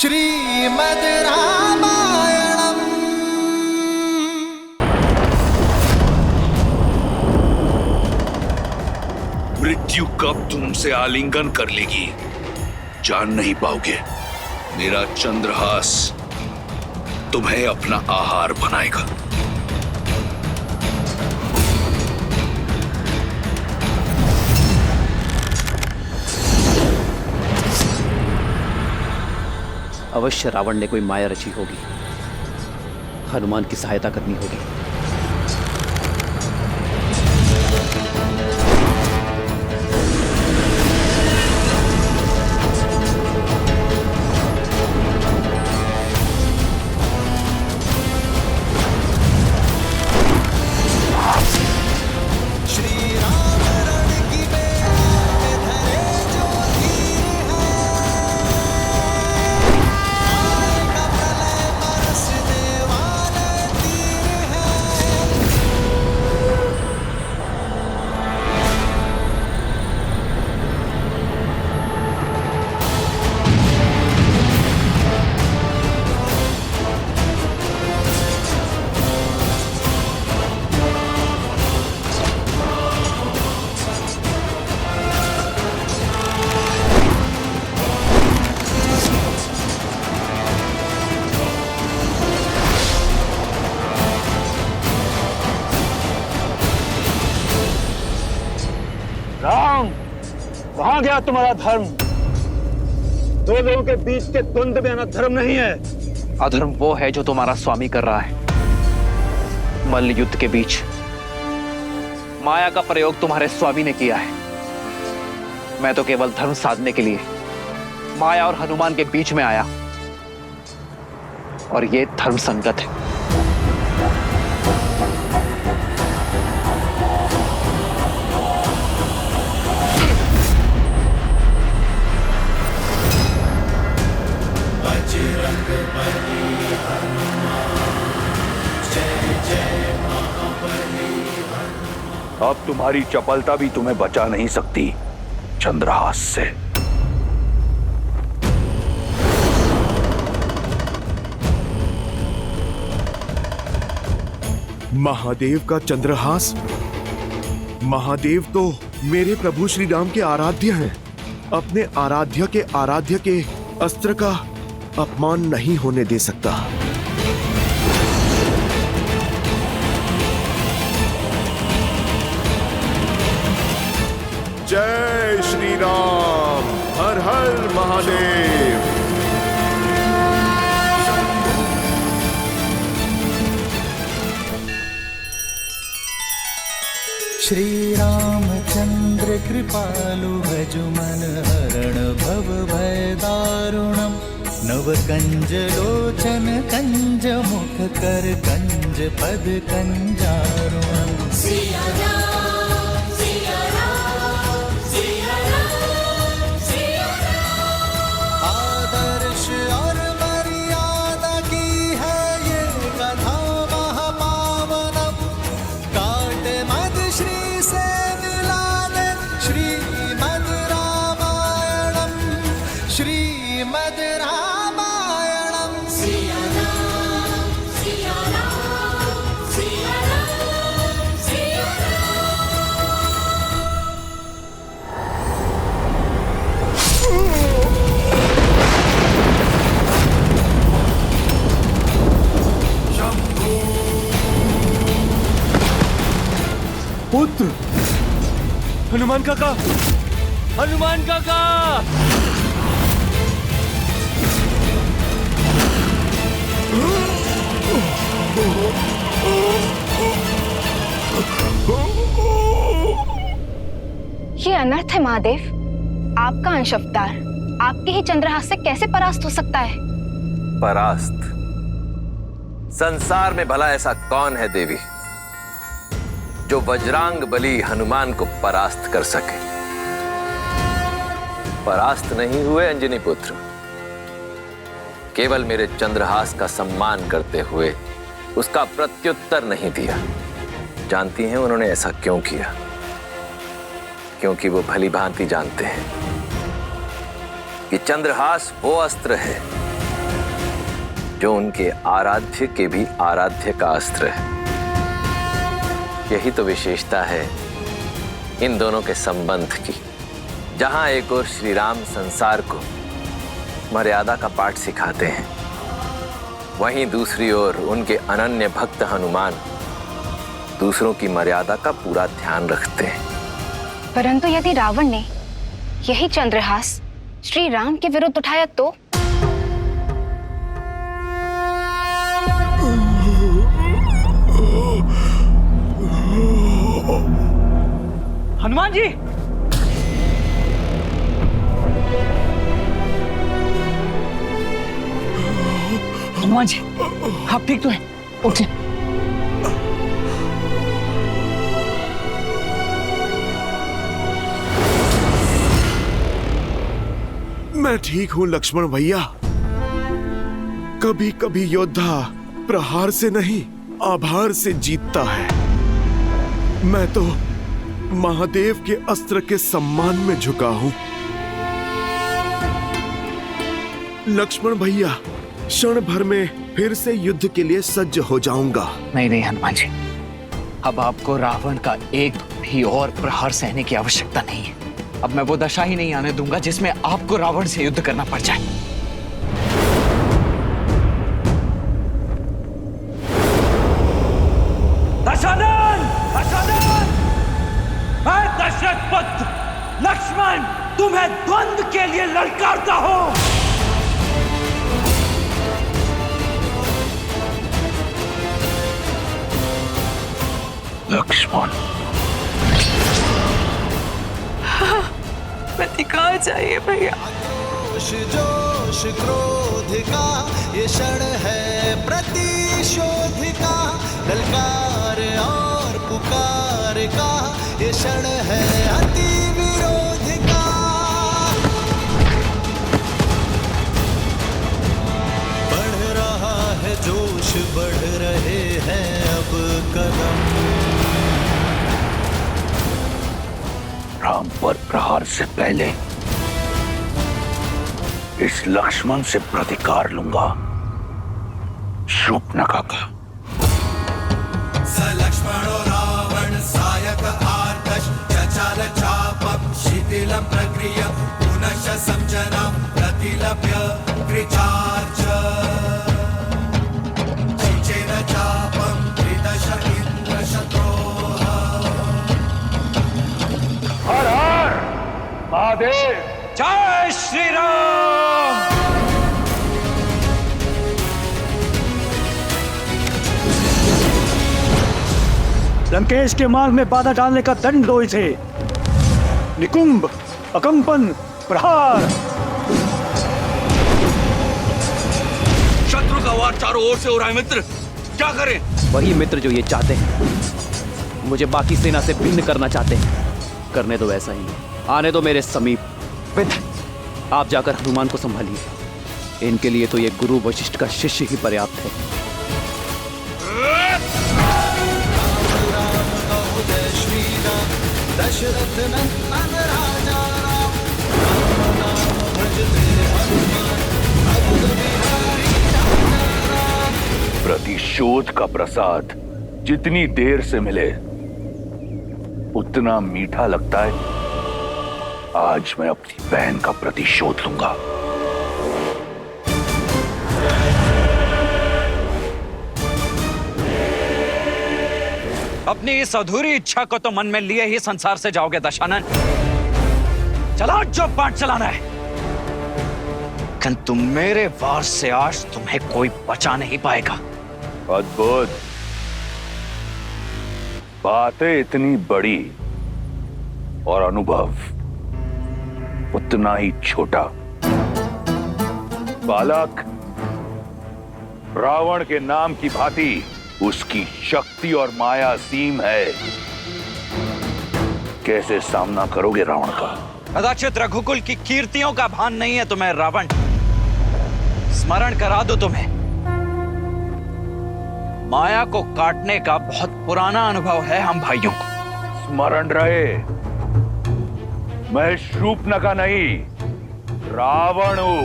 श्रीमद् रामायणम्। मृत्यु कब तुमसे आलिंगन कर लेगी जान नहीं पाओगे। मेरा चंद्रहास तुम्हें अपना आहार बनाएगा। अवश्य रावण ने कोई माया रची होगी। हनुमान की सहायता करनी होगी। राम, वहां गया तुम्हारा धर्म। दो लोगों के बीच के द्वंद्व में अधर्म नहीं है। अधर्म वो है जो तुम्हारा स्वामी कर रहा है। मल्ल युद्ध के बीच माया का प्रयोग तुम्हारे स्वामी ने किया है। मैं तो केवल धर्म साधने के लिए माया और हनुमान के बीच में आया, और ये धर्म संगत है। अब तुम्हारी चपलता भी तुम्हें बचा नहीं सकती चंद्रहास से। महादेव का चंद्रहास? महादेव तो मेरे प्रभु श्री राम के आराध्य हैं। अपने आराध्य के अस्त्र का अपमान नहीं होने दे सकता। जय श्री राम। हर हर महादेव। श्री रामचंद्र कृपालु भजु मन हरण भव भय दारुणम्। नव कंज लोचन कंज मुख कर कंज पद कंजारुणम्। आदर्श और मर्यादा की है ये कथा महापावनम्। काट मद श्री से मिला दे श्रीमद् रामायणम्। श्रीमद् रामायणम्। पुत्र हनुमान काका, हनुमान काका! ये अनर्थ है महादेव। आपका अंश अवतार आपके ही चंद्रहास से कैसे परास्त हो सकता है? परास्त? संसार में भला ऐसा कौन है देवी जो वज्रांग बली हनुमान को परास्त कर सके? परास्त नहीं हुए अंजनी पुत्र। केवल मेरे चंद्रहास का सम्मान करते हुए उसका प्रत्युत्तर नहीं दिया। जानती हैं उन्होंने ऐसा क्यों किया? क्योंकि वो भली भांति जानते हैं कि चंद्रहास वो अस्त्र है जो उनके आराध्य के भी आराध्य का अस्त्र है। यही तो विशेषता है इन दोनों के संबंध की, जहां एक ओर श्री राम संसार को मर्यादा का पाठ सिखाते हैं, वहीं दूसरी ओर उनके अनन्य भक्त हनुमान दूसरों की मर्यादा का पूरा ध्यान रखते हैं। परंतु यदि रावण ने यही चंद्रहास श्री राम के विरुद्ध उठाया तो? हनुमान जी, हनुमान जी, आप ठीक तो हैं? उठिए। मैं ठीक हूं लक्ष्मण भैया। कभी कभी योद्धा प्रहार से नहीं, आभार से जीतता है। मैं तो महादेव के अस्त्र के सम्मान में झुका हूं। लक्ष्मण भैया, क्षण भर में फिर से युद्ध के लिए सज्ज हो जाऊंगा। नहीं नहीं हनुमान जी, अब आपको रावण का एक भी और प्रहार सहने की आवश्यकता नहीं है। अब मैं वो दशा ही नहीं आने दूंगा जिसमें आपको रावण से युद्ध करना पड़ जाए। दशानन! दशानन! मैं दशरथ पुत्र लक्ष्मण तुम्हें द्वंद्व के लिए ललकारता हूं। लक्ष्मण, प्रतिकार चाहिए भैया। जोश क्रोध का ये क्षण है प्रतिशोध का, ललकार और पुकार का ये क्षण है अति विरोध का। बढ़ रहा है जोश, बढ़ रहे हैं अब कदम। राम पर प्रहार से पहले इस लक्ष्मण से प्रतिकार लूंगा, शूर्पणखा का। स लक्ष्मणो रावण सायक आर्तश चचाल चापम शिथिलं प्रक्रिय पुनश्च संजनं प्रतिलभ्य कृचार्च चिचेन चापम त्रिदश इंद्र शत्रोः। हर हर महादेव। जय श्री राम। लंकेश के मार्ग में बाधा डालने का दंड दो इसे। निकुंभ, अकंपन, प्रहार। शत्रु का वार चारों ओर से हो रहा है मित्र, क्या करें? वही मित्र जो ये चाहते हैं, मुझे बाकी सेना से भिन्न करना चाहते हैं। करने दो वैसा ही, आने दो मेरे समीप। आप जाकर हनुमान को संभालिए। इनके लिए तो ये गुरु वशिष्ठ का शिष्य ही पर्याप्त है। दशरथ नंदन राजा राम, राम नाम भजते हनुमान, अद्भुत बिहारी राजा राम। प्रतिशोध का प्रसाद जितनी देर से मिले उतना मीठा लगता है। आज मैं अपनी बहन का प्रतिशोध लूंगा। अपनी इस अधूरी इच्छा को तो मन में लिए ही संसार से जाओगे दशानन। चला जो पाठ चलाना है, किंतु मेरे वार से आज तुम्हें कोई बचा नहीं पाएगा। अद्भुत। बातें इतनी बड़ी और अनुभव उतना ही छोटा। बालक, रावण के नाम की भांति उसकी शक्ति और माया असीम है। कैसे सामना करोगे रावण का? कदाचित रघुकुल की कीर्तियों का भान नहीं है तुम्हें रावण। स्मरण करा दो तुम्हें, माया को काटने का बहुत पुराना अनुभव है हम भाइयों को। स्मरण रहे, मैं शूर्पणखा नहीं, रावण हूं।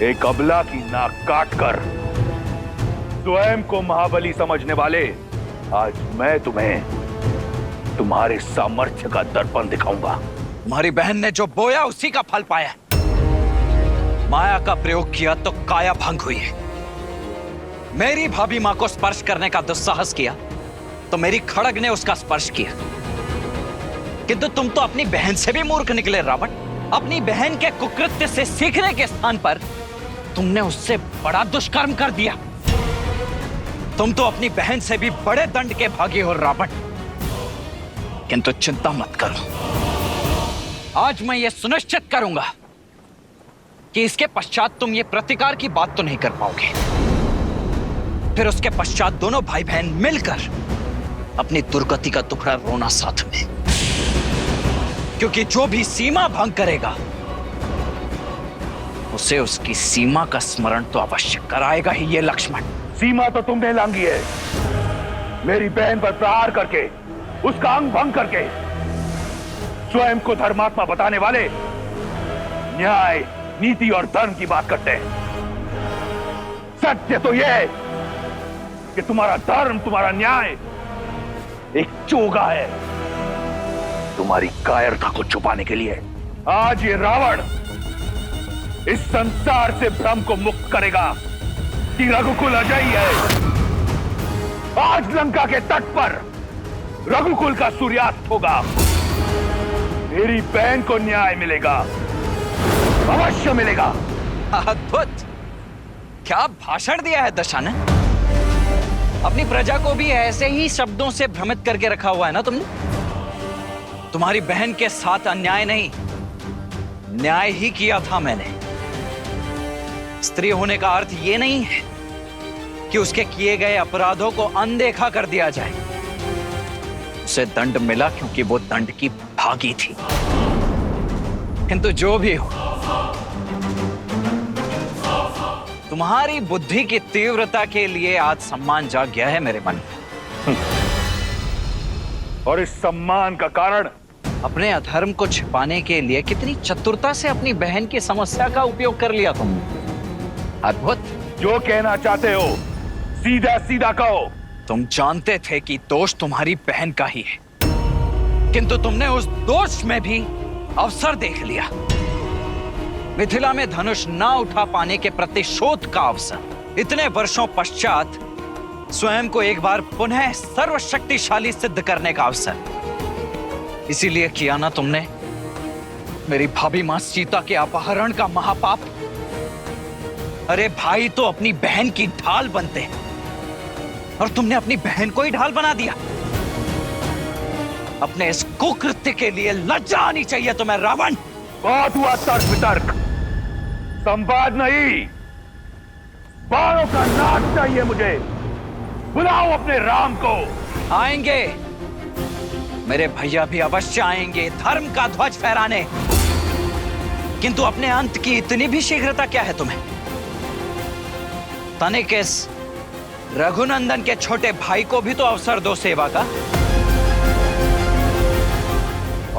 एक अबला की नाक काटकर स्वयं को महाबली समझने वाले, आज मैं तुम्हें तुम्हारे सामर्थ्य का दर्पण दिखाऊंगा। तुम्हारी बहन ने जो बोया उसी का फल पाया। माया का प्रयोग किया तो काया भंग हुई है। मेरी भाभी मां को स्पर्श करने का दुस्साहस किया तो मेरी खड़ग ने उसका स्पर्श किया। किंतु तुम तो अपनी बहन से भी मूर्ख निकले रावण। अपनी बहन के कुकृत्य से सीखने के स्थान पर तुमने उससे बड़ा दुष्कर्म कर दिया। तुम तो अपनी बहन से भी बड़े दंड के भागी हो रावण। किंतु चिंता मत करो, आज मैं ये सुनिश्चित करूंगा कि इसके पश्चात तुम ये प्रतिकार की बात तो नहीं कर पाओगे। फिर उसके पश्चात दोनों भाई बहन मिलकर अपनी दुर्गति का टुकड़ा रोना साथ में, क्योंकि जो भी सीमा भंग करेगा उसे उसकी सीमा का स्मरण तो अवश्य कराएगा ही ये लक्ष्मण। सीमा तो तुमने लांघी है, मेरी बहन पर प्रहार करके, उसका अंग भंग करके। स्वयं को धर्मात्मा बताने वाले न्याय, नीति और धर्म की बात करते हैं। सत्य तो यह है कि तुम्हारा धर्म, तुम्हारा न्याय एक चोगा है। तुम्हारी कायरता को छुपाने के लिए आज ये रावण इस संसार से भ्रम को मुक्त करेगा कि रघुकुल अजयी है। आज लंका के तट पर रघुकुल का सूर्यास्त होगा। मेरी बहन को न्याय मिलेगा, अवश्य मिलेगा। अद्भुत! क्या भाषण दिया है दशानन। अपनी प्रजा को भी ऐसे ही शब्दों से भ्रमित करके रखा हुआ है ना तुमने। तुम्हारी बहन के साथ अन्याय नहीं, न्याय ही किया था मैंने। स्त्री होने का अर्थ यह नहीं है कि उसके किए गए अपराधों को अनदेखा कर दिया जाए। उसे दंड मिला क्योंकि वो दंड की भागी थी। किंतु जो भी हो, तुम्हारी बुद्धि की तीव्रता के लिए आज सम्मान जाग गया है मेरे मन में। और इस सम्मान का कारण अपने अधर्म को छिपाने के लिए कितनी चतुरता से अपनी बहन की समस्या का उपयोग कर लिया तुमने। अद्भुत! जो कहना चाहते हो सीधा सीधा कहो। तुम जानते थे कि दोष तुम्हारी बहन का ही है, किंतु तुमने उस दोष में भी अवसर देख लिया। मिथिला में धनुष ना उठा पाने के प्रतिशोध का अवसर। इतने वर्षों पश्चात स्वयं को एक बार पुनः सर्वशक्तिशाली सिद्ध करने का अवसर। इसीलिए किया ना तुमने मेरी भाभी मां सीता के अपहरण का महापाप। अरे भाई तो अपनी बहन की ढाल बनते हैं और तुमने अपनी बहन को ही ढाल बना दिया। अपने इस कुकृत्य के लिए लज्जा आनी चाहिए तुम्हें रावण। बहुत हुआ तर्क वितर्क, संवाद नहीं। बाणों का नाच चाहिए मुझे। बुलाओ अपने राम को। आएंगे, मेरे भैया भी अवश्य आएंगे धर्म का ध्वज फहराने। किंतु अपने अंत की इतनी भी शीघ्रता क्या है तुम्हें? तनिक इस रघुनंदन के छोटे भाई को भी तो अवसर दो सेवा का।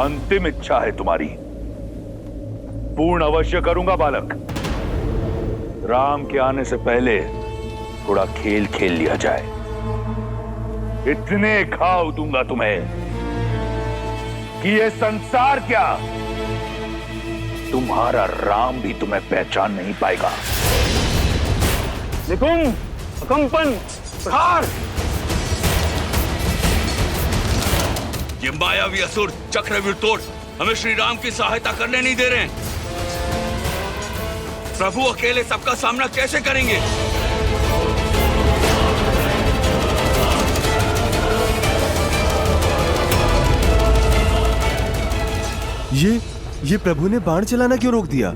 अंतिम इच्छा है तुम्हारी, पूर्ण अवश्य करूंगा बालक। राम के आने से पहले थोड़ा खेल खेल लिया जाए। इतने घाव दूंगा तुम्हें कि ये संसार क्या, तुम्हारा राम भी तुम्हें पहचान नहीं पाएगा। निकुंभ, कंपन, प्रहार। ये मायावी असुर चक्रव्यूह तोड़ हमें श्री राम की सहायता करने नहीं दे रहे हैं। प्रभु अकेले सबका सामना कैसे करेंगे? ये प्रभु ने बाण चलाना क्यों रोक दिया?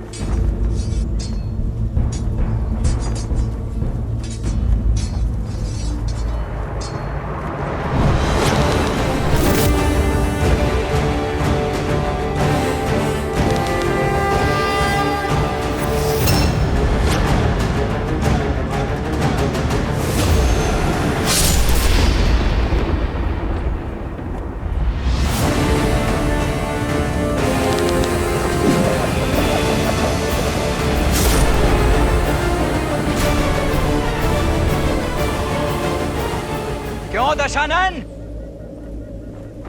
दशानन।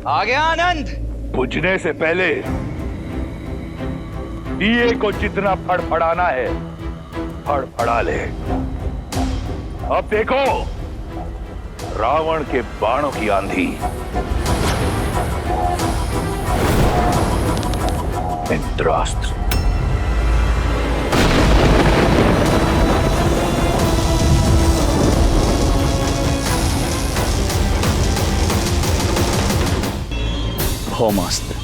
आ गया आनंद। बुझने से पहले दिए को जितना फड़फड़ाना है फड़फड़ा ले। अब देखो रावण के बाणों की आंधी। इंद्रास्त्र। भौमास्त्र।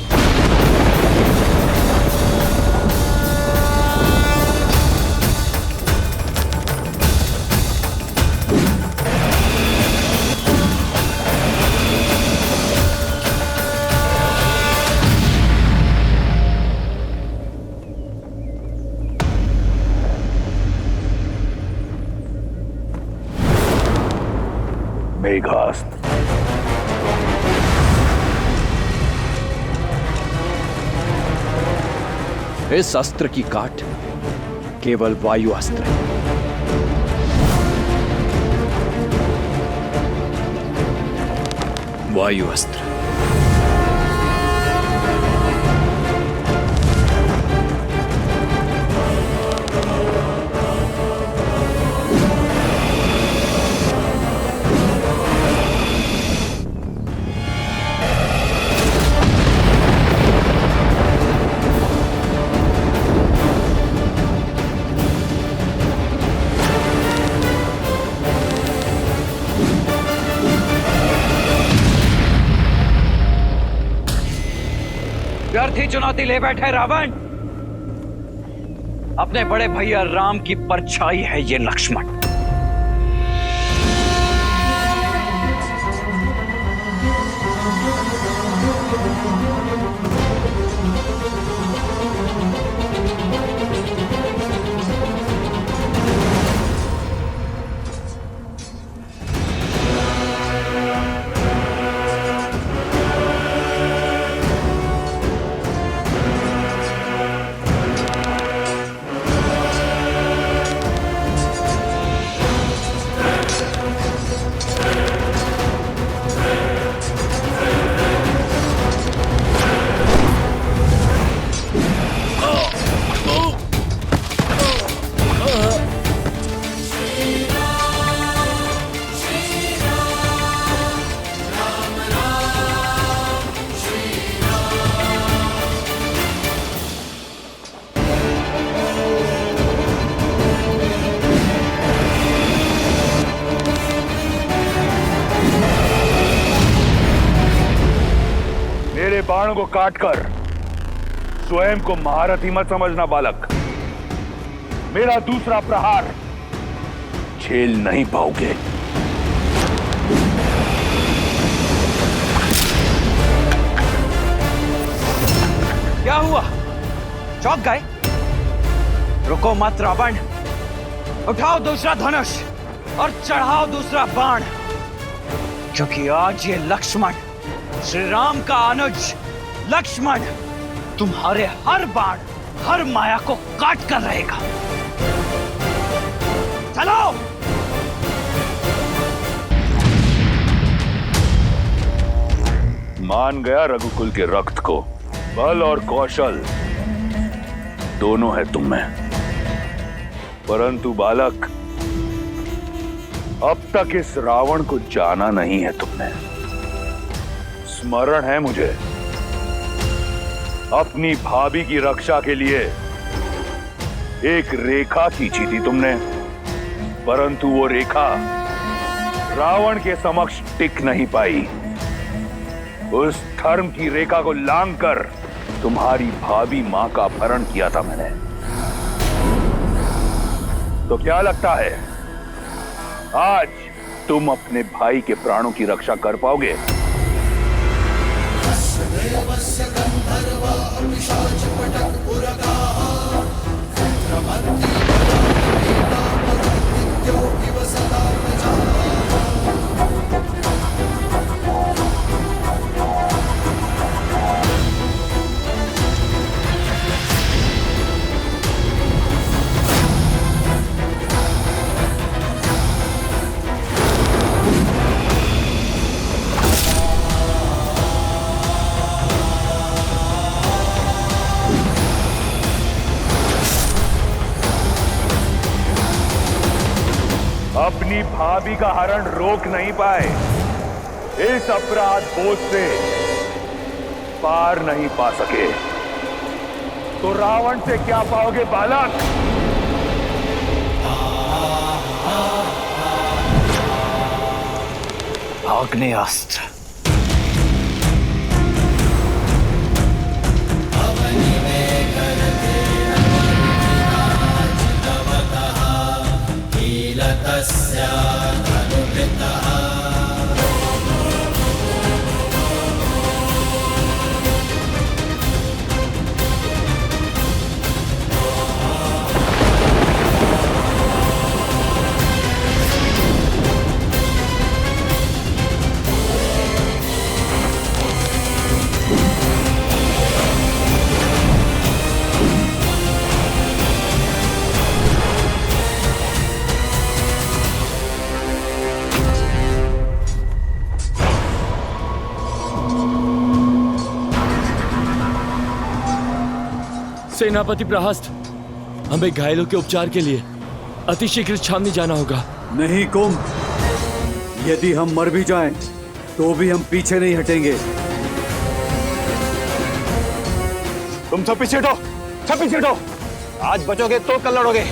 मेघास्त्र। इस अस्त्र की काट केवल वायु अस्त्र है। वायु अस्त्र। व्यर्थ ही चुनौती ले बैठे रावण। अपने बड़े भैया राम की परछाई है ये लक्ष्मण। बाणों को काटकर स्वयं को महारथी मत समझना बालक। मेरा दूसरा प्रहार झेल नहीं पाओगे। क्या हुआ? चौंक गए? रुको मत रावण। उठाओ दूसरा धनुष और चढ़ाओ दूसरा बाण, क्योंकि आज ये लक्ष्मण, श्री राम का अनुज लक्ष्मण, तुम्हारे हर बाण, हर माया को काट कर रहेगा। चलो। मान गया रघुकुल के रक्त को। बल और कौशल दोनों है तुम में, परंतु बालक अब तक इस रावण को जाना नहीं है तुमने। स्मरण है मुझे, अपनी भाभी की रक्षा के लिए एक रेखा खींची थी तुमने, परंतु वो रेखा रावण के समक्ष टिक नहीं पाई। उस धर्म की रेखा को लांघकर तुम्हारी भाभी मां का अपहरण किया था मैंने। तो क्या लगता है आज तुम अपने भाई के प्राणों की रक्षा कर पाओगे? अपनी भाभी का हरण रोक नहीं पाए, इस अपराध बोझ से पार नहीं पा सके, तो रावण से क्या पाओगे बालक? आग्नेयास्त्र। सेनापति प्रहस्त, हमें घायलों के उपचार के लिए अतिशीघ्र छावनी जाना होगा। नहीं कुंभ, यदि हम मर भी जाएं, तो भी हम पीछे नहीं हटेंगे। तुम सब पीछे हटो, सब पीछे हटो। आज बचोगे तो कल लड़ोगे।